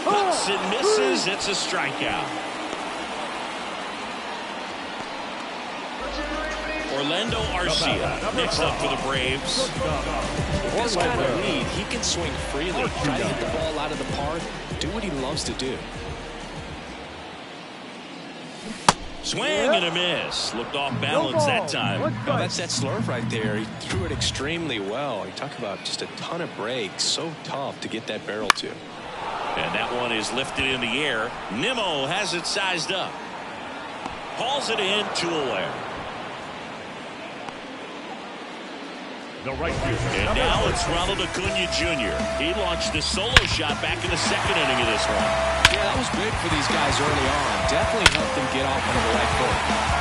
Butts and misses. It's a strikeout. Orlando Arcia next up for the Braves. With this kind of lead, he can swing freely, try to hit the ball out of the park. do what he loves to do. Swing and a miss. Looked off balance that time. Well, that's that slurve right there. He threw it extremely well. You talk about just a ton of breaks. So tough to get that barrel to. And that one is lifted in the air. Nimmo has it sized up. Hauls it in, 2 away. The right field. And now it's Ronald Acuna Jr. He launched a solo shot back in the 2nd inning of this one. Yeah, that was big for these guys early on. Definitely helped them get off on the right foot.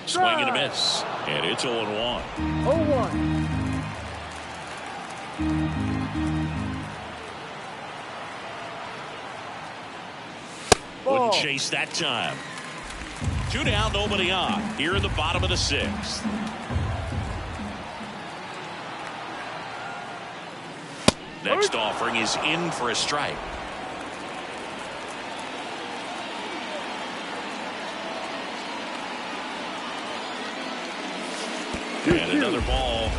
Swing and a miss. And it's 0-1. 0-1. Wouldn't chase that time. 2 down, nobody on. Here in the bottom of the 6th. Next offering is in for a strike. And another ball.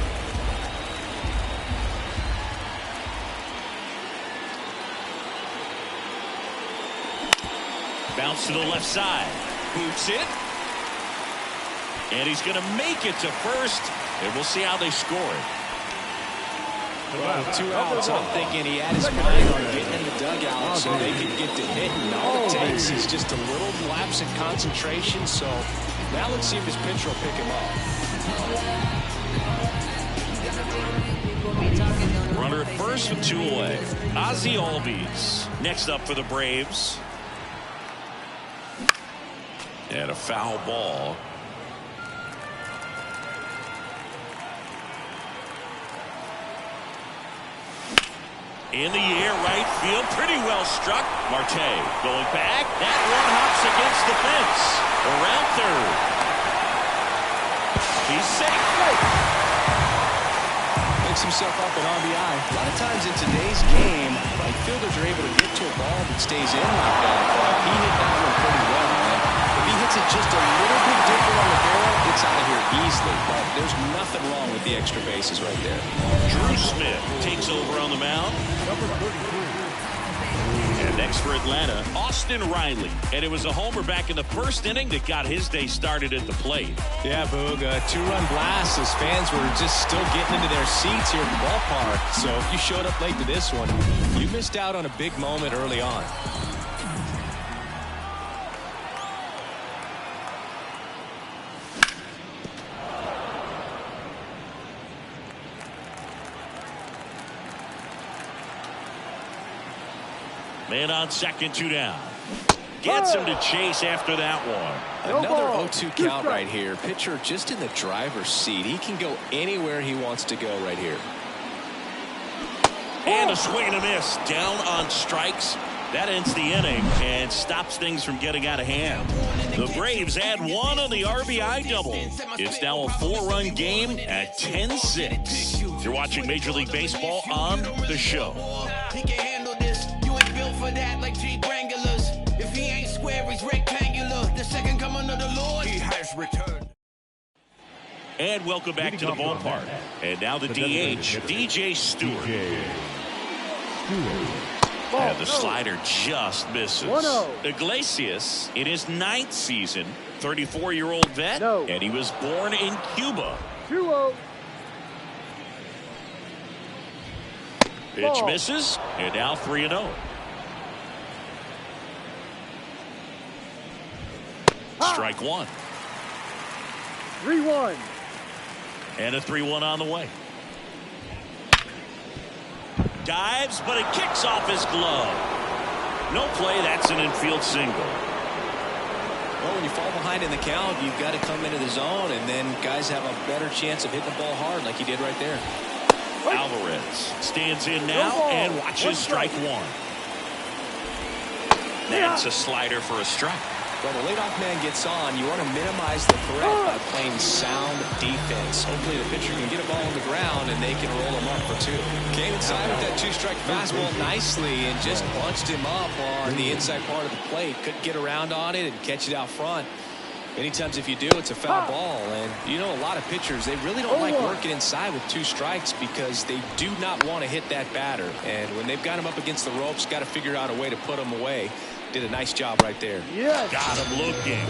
Bounce to the left side. Boots it. And he's going to make it to first. And we'll see how they score it. Well, 2 outs. I'm thinking he had his mind on getting in the dugout so they could get to hitting. All it takes is just a little lapse in concentration. So now let's see if his pitcher will pick him up. Runner at first with 2 away. Ozzie Albies next up for the Braves. And a foul ball. In the air, right field, pretty well struck. Marte going back. That one hops against the fence. Around third. He's safe. Picks himself up an RBI. A lot of times in today's game, right fielders are able to get to a ball that stays in like that. But he hit that one pretty well. And if he hits it just a little bit different on the barrel, it's out of here easily. But there's nothing wrong with the extra bases right there. Drew Smith takes over on the mound. Number 33. And next for Atlanta, Austin Riley. And it was a homer back in the 1st inning that got his day started at the plate. Yeah, Boog, a 2-run blast. As fans were just still getting into their seats here at the ballpark. So if you showed up late to this one, you missed out on a big moment early on. Man on second, 2 down. Gets him to chase after that one. Another 0-2 count right here. Pitcher just in the driver's seat. He can go anywhere he wants to go right here. And a swing and a miss. Down on strikes. That ends the inning and stops things from getting out of hand. The Braves add 1 on the RBI double. It's now a 4-run game at 10-6. You're watching Major League Baseball on The Show. He can handle this. You ain't built for that like G Grangulas. If he ain't square, he's rectangular. The second coming of the Lord, he has returned. And welcome back to the ballpark. And now the DH, DJ Stewart. And the slider just misses. 1-0. Iglesias in his 9th season, 34-year-old vet, and he was born in Cuba. 2-0. Pitch misses, and now 3-0. Strike 1. 3-1. And a 3-1 on the way. Dives, but it kicks off his glove. No play, that's an infield single. Well, when you fall behind in the count, you've got to come into the zone, and then guys have a better chance of hitting the ball hard like he did right there. Alvarez stands in now and watches strike 1. That's a slider for a strike. Well, the leadoff man gets on. You want to minimize the threat by playing sound defense. Hopefully the pitcher can get a ball on the ground and they can roll him up for 2. Came inside with that 2-strike fastball nicely and just bunched him up on the inside part of the plate. Couldn't get around on it and catch it out front. Many times if you do, it's a foul ball. And you know, a lot of pitchers, they really don't like working inside with 2 strikes because they do not want to hit that batter. And when they've got him up against the ropes, got to figure out a way to put him away. Did a nice job right there. Yes. Got him looking.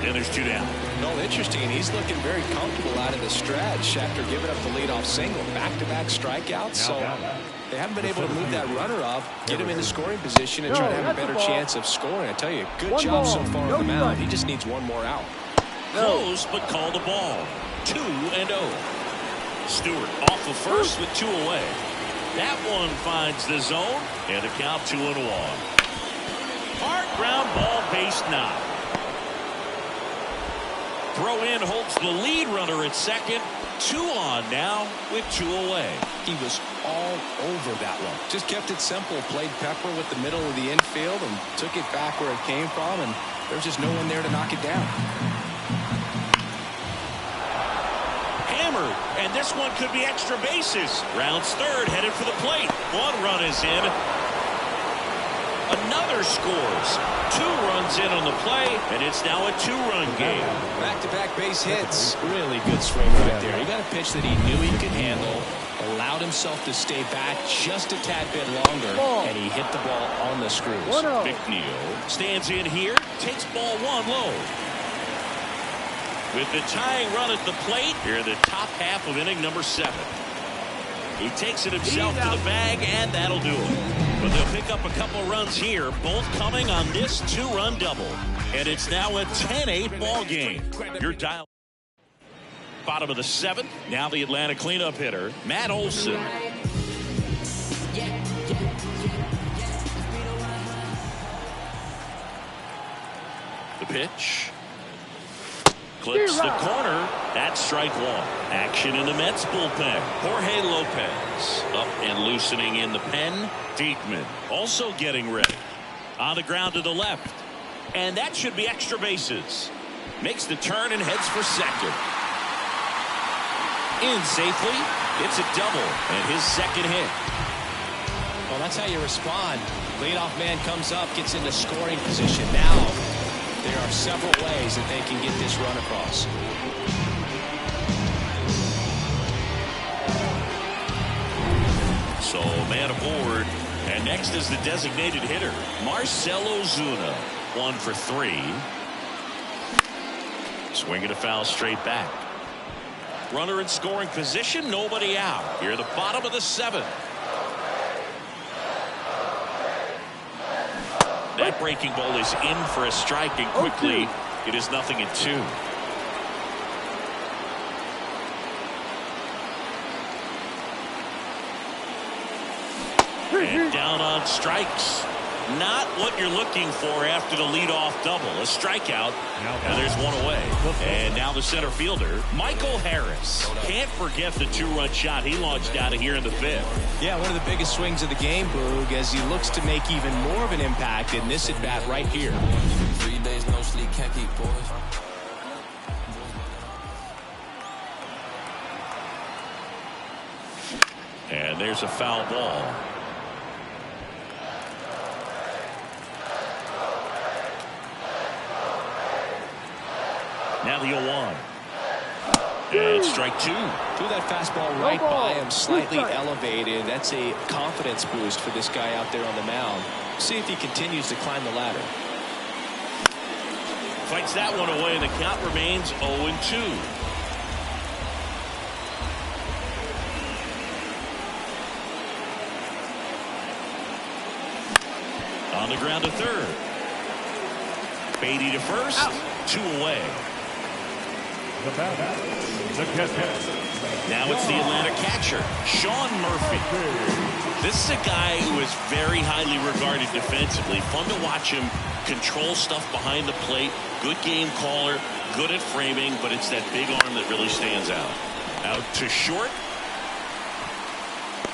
And there's 2 down. No, interesting. He's looking very comfortable out of the stretch after giving up the leadoff single. Back-to-back strikeouts. So they haven't been able to move that runner up, get him into scoring position, and try to have a better chance of scoring. I tell you, good job so far on the mound. He just needs 1 more out. Close, but called the ball. 2-0. Stewart off of first with 2 away. That one finds the zone, and the count 2-1. Hard ground ball, base knock. Throw in holds the lead runner at second. 2 on now with 2 away. He was all over that one. Just kept it simple. Played pepper with the middle of the infield and took it back where it came from. And there's just no one there to knock it down. Hammered. And this one could be extra bases. Rounds third, headed for the plate. 1 run is in. Another scores. 2 runs in on the play, and it's now a 2-run game. Back-to-back base hits. Really good swing right there. He got a pitch that he knew he could handle, allowed himself to stay back just a tad bit longer, and he hit the ball on the screws. McNeil stands in here, takes ball 1 low. With the tying run at the plate, here in the top half of inning number 7. He takes it himself to the bag, and that'll do it. But they'll pick up a couple runs here, both coming on this 2-run double. And it's now a 10-8 ball game. Your dial. Bottom of the 7th. Now the Atlanta cleanup hitter, Matt Olson. The pitch. Clips the corner. That's strike 1. Action in the Mets bullpen. Jorge Lopez up and loosening in the pen. Diekman also getting ready. On the ground to the left. And that should be extra bases. Makes the turn and heads for second. In safely. It's a double and his second hit. Well, that's how you respond. Leadoff man comes up, gets into scoring position. Now there are several ways that they can get this run across. So man aboard. And next is the designated hitter, Marcell Ozuna. 1 for 3. Swinging a foul straight back. Runner in scoring position, nobody out. Here at the bottom of the 7th. That breaking ball is in for a strike, and quickly it is 0-2. And down on strikes. Not what you're looking for after the leadoff double. A strikeout, and there's 1 away. And now the center fielder, Michael Harris. Can't forget the 2-run shot he launched out of here in the 5th. Yeah, one of the biggest swings of the game, Boog, as he looks to make even more of an impact in this at-bat right here. 3 days no sleep, can't keep boys. And there's a foul ball. Now the 0-1. And strike 2. Threw that fastball right by him, slightly elevated. That's a confidence boost for this guy out there on the mound. See if he continues to climb the ladder. Fights that one away, and the count remains 0-2. On the ground to third. Beatty to first. Out. 2 away. Now it's the Atlanta catcher, Sean Murphy. This is a guy who is very highly regarded defensively. Fun to watch him control stuff behind the plate. Good game caller, good at framing, but it's that big arm that really stands out. Out to short.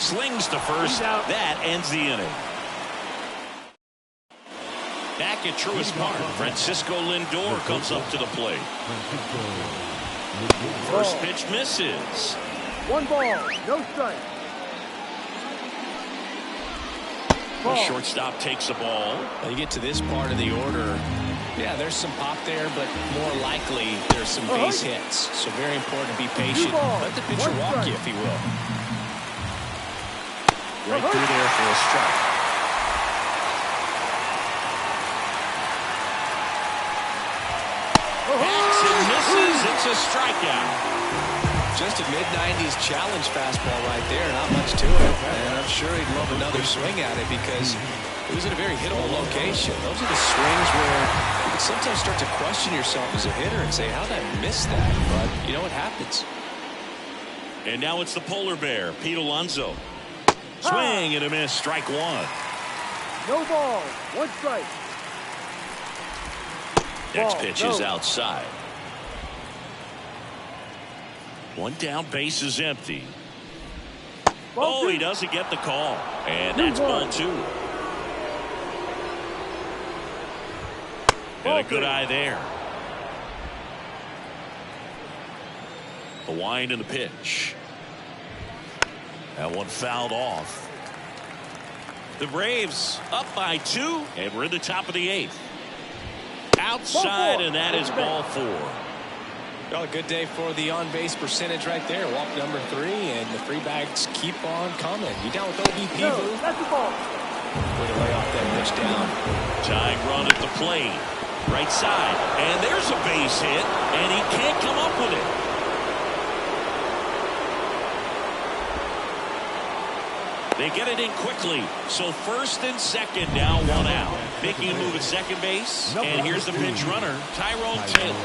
Slings to first. That ends the inning. Back at Truist Park, Francisco Lindor comes up to the plate. First pitch misses. 1 ball, no strike. The shortstop takes the ball. Well, you get to this part of the order. Yeah, there's some pop there, but more likely there's some base hits. So very important to be patient. Let the pitcher walk you, if he will. Right through there for a strike. Backs and misses. It's a strikeout. Just a mid-90s challenge fastball right there. Not much to it. And I'm sure he'd love another swing at it because it was in a very hittable location. Those are the swings where you can sometimes start to question yourself as a hitter and say, how did I miss that? But, you know, it happens. And now it's the polar bear, Pete Alonso. Swing and a miss. Strike 1. No ball, 1 strike. Next pitch is outside. 1 down, base is empty. Oh, he doesn't get the call. And that's ball 2. And a good eye there. The wind and the pitch. That one fouled off. The Braves up by 2, and we're in the top of the 8th. Outside, and that is ball 4. Well, a good day for the on-base percentage right there. Walk number 3, and the free bags keep on coming. You down with OBP, Boo? That's the ball. Way to lay off that pitch down. Tying run at the plate. Right side. And there's a base hit, and he can't come up with it. They get it in quickly. So first and second, now 1 out. Making a move at second base. And here's the pinch runner, Tyrone Taylor.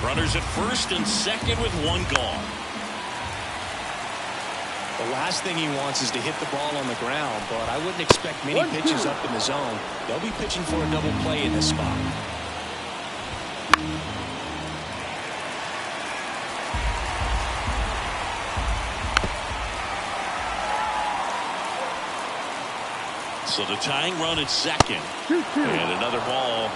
Runners at first and second with 1 gone. The last thing he wants is to hit the ball on the ground, but I wouldn't expect many pitches up in the zone. They'll be pitching for a double play in this spot. So the tying run at second. And another ball.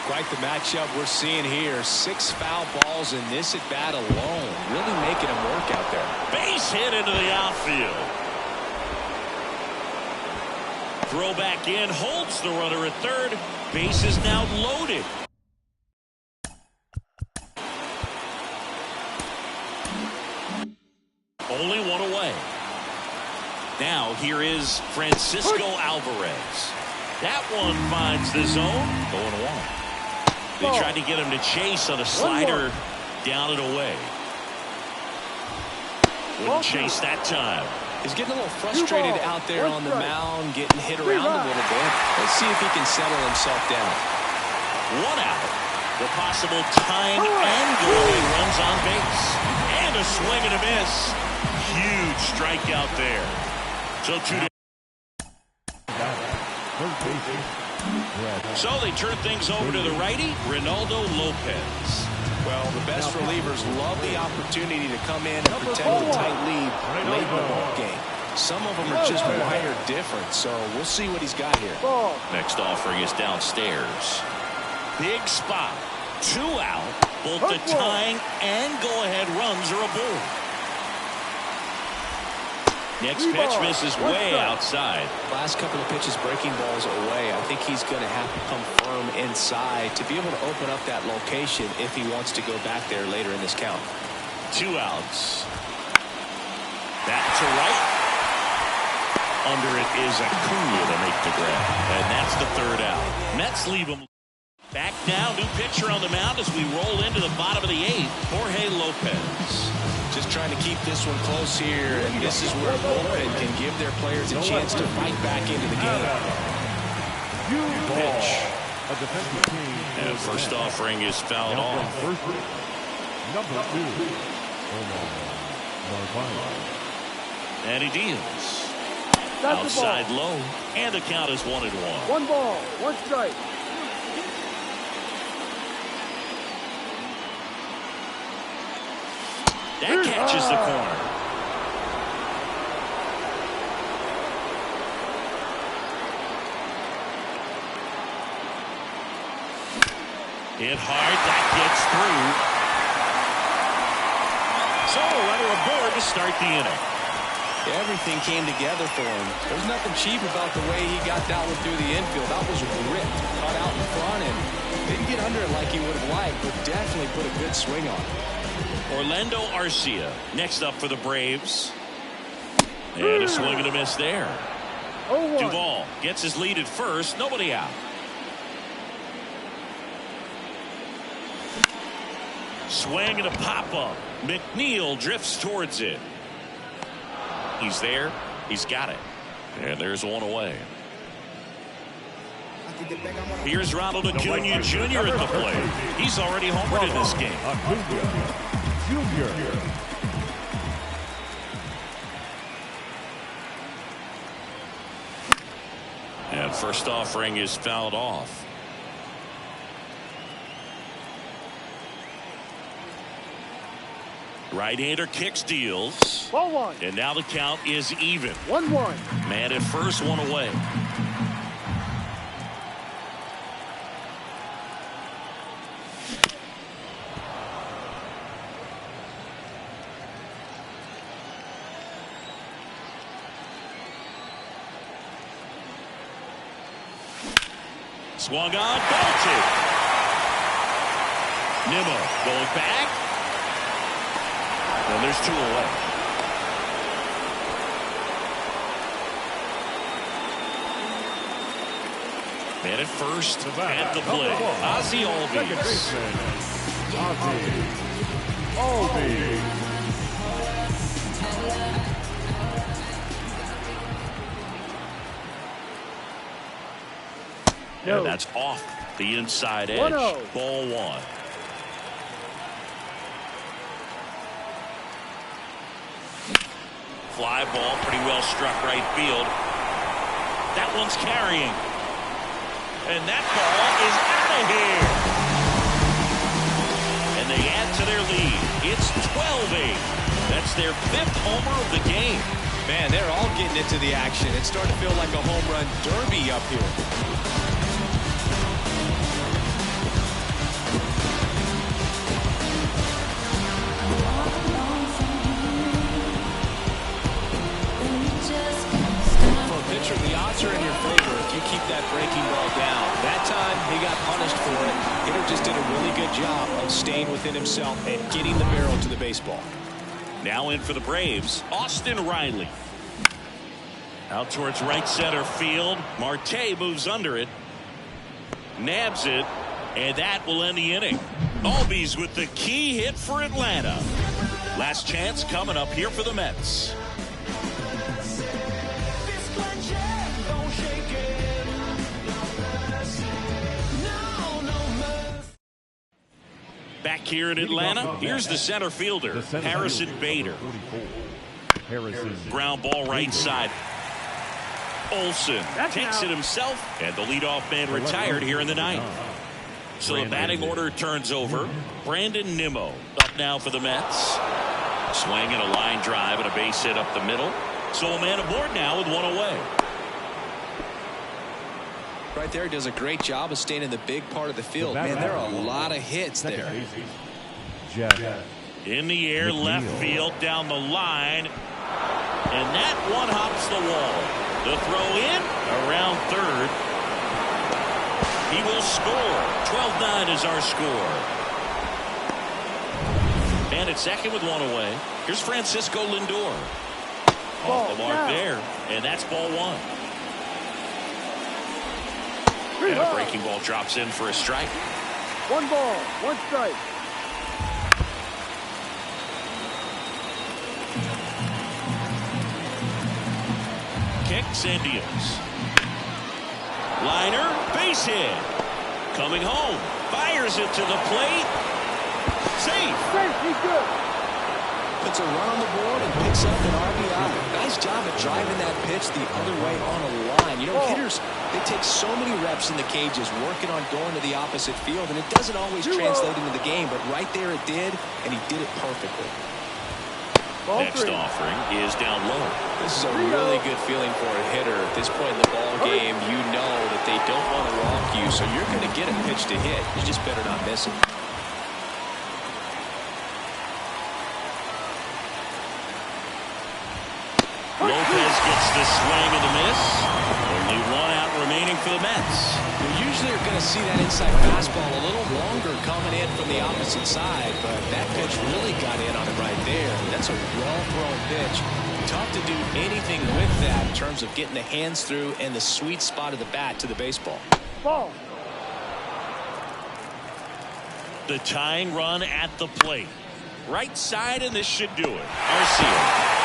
Quite the matchup we're seeing here. 6 foul balls in this at bat alone. Really making him work out there. Base hit into the outfield. Throw back in, holds the runner at third. Base is now loaded. Only 1 away. Now here is Francisco Alvarez. That one finds the zone. 0-1. They tried to get him to chase on a slider down and away. Wouldn't chase that time. He's getting a little frustrated out there on the mound, getting hit around a little bit. Let's see if he can settle himself down. 1 out. The possible time and goal. He runs on base. And a swing and a miss. Huge strikeout there. So 2 to So they turn things over to the righty, Ronaldo Lopez. Well, the best relievers love the opportunity to come in and protect a tight lead late in the ball game. Some of them are just wired different, so we'll see what he's got here. Next offering is downstairs. Big spot. 2 out. Both the tying and go-ahead runs are aboard. Next pitch misses way outside. Last couple of pitches breaking balls away. I think he's going to have to come firm inside to be able to open up that location if he wants to go back there later in this count. 2 outs. Back to right. Under it is Acuna to make the grab. And that's the 3rd out. Mets leave him. Back now, new pitcher on the mound as we roll into the bottom of the 8th. Jorge Lopez. Just trying to keep this one close here, and this is where bullpen can give their players a chance to fight back into the game. Pitch. And first offering is fouled off. Number 2. And he deals. That's the ball. Outside low, and the count is 1-1. 1 ball, 1 strike. That catches the corner. Hit hard, that gets through. So a runner aboard to start the inning. Everything came together for him. There's nothing cheap about the way he got that one through the infield. That was ripped, cut out in front, and didn't get under it like he would have liked, but definitely put a good swing on it. Orlando Arcia next up for the Braves. And a swing and a miss there. 0-1. Duvall gets his lead at first, nobody out. Swing and a pop-up. McNeil drifts towards it. He's there. He's got it. And there's one away. Here's Ronald Acuna Jr. at the plate. He's already homered in this game. Junior. And first offering is fouled off. Right-hander kicks, deals. Ball 1. And now the count is even. 1-1. Man at first, one away. Swung on, bolted. Nimmo going back. And there's 2 away. Man at first, at the plate, Ozzie Albies. And that's off the inside edge. 1-0. Ball 1. Fly ball, pretty well struck right field. That one's carrying. And that ball is out of here. And they add to their lead. It's 12-8. That's their 5th homer of the game. Man, they're all getting into the action. It's starting to feel like a home run derby up here. The odds are in your favor if you keep that breaking ball down. That time he got punished for it. Hitter just did a really good job of staying within himself and getting the barrel to the baseball. Now in for the Braves, Austin Riley. Out towards right center field. Marte moves under it. Nabs it. And that will end the inning. Albies with the key hit for Atlanta. Last chance coming up here for the Mets. Back here in Atlanta, here's the center fielder, Harrison Bader. Ground ball right side. Olsen takes it himself, and the leadoff man retired here in the 9th. So the batting order turns over. Brandon Nimmo up now for the Mets. Swing and a line drive and a base hit up the middle. So a man aboard now with 1 away. Right there, he does a great job of staying in the big part of the field. Man, there are a lot of hits there. In the air, left field, down the line. And that one hops the wall. The throw in, around third. He will score. 12-9 is our score. And at second with 1 away. Here's Francisco Lindor. Off the mark there. And that's ball 1. And a breaking ball drops in for a strike. 1 ball, 1 strike. Kicks and deals. Liner, base hit. Coming home, fires it to the plate. Safe. Safe, he's good. puts a run on the board and picks up an RBI. Nice job at driving that pitch the other way on a line. You know, hitters, they take so many reps in the cages working on going to the opposite field, and it doesn't always translate into the game, but right there it did, and he did it perfectly. Next offering is down low. This is a really good feeling for a hitter at this point in the ball game. You know that they don't want to walk you, so you're going to get a pitch to hit. You just better not miss it. Lopez gets the swing and the miss. Only one out remaining for the Mets. You usually are going to see that inside fastball a little longer coming in from the opposite side, but that pitch really got in on it right there. That's a well-thrown pitch. Tough to do anything with that in terms of getting the hands through and the sweet spot of the bat to the baseball. Ball. The tying run at the plate. Right side, and this should do it. Arcia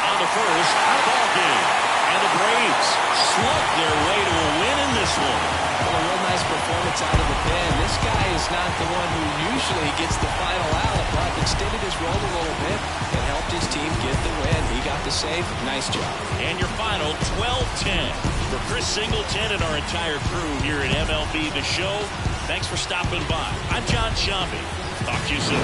on the first, ball game. And the Braves slugged their way to a win in this one. Well, a real nice performance out of the pen. This guy is not the one who usually gets the final out, but extended his role a little bit and helped his team get the win. He got the save. Nice job. And your final 12-10. For Chris Singleton and our entire crew here at MLB The Show, thanks for stopping by. I'm John Shambi. Talk to you soon.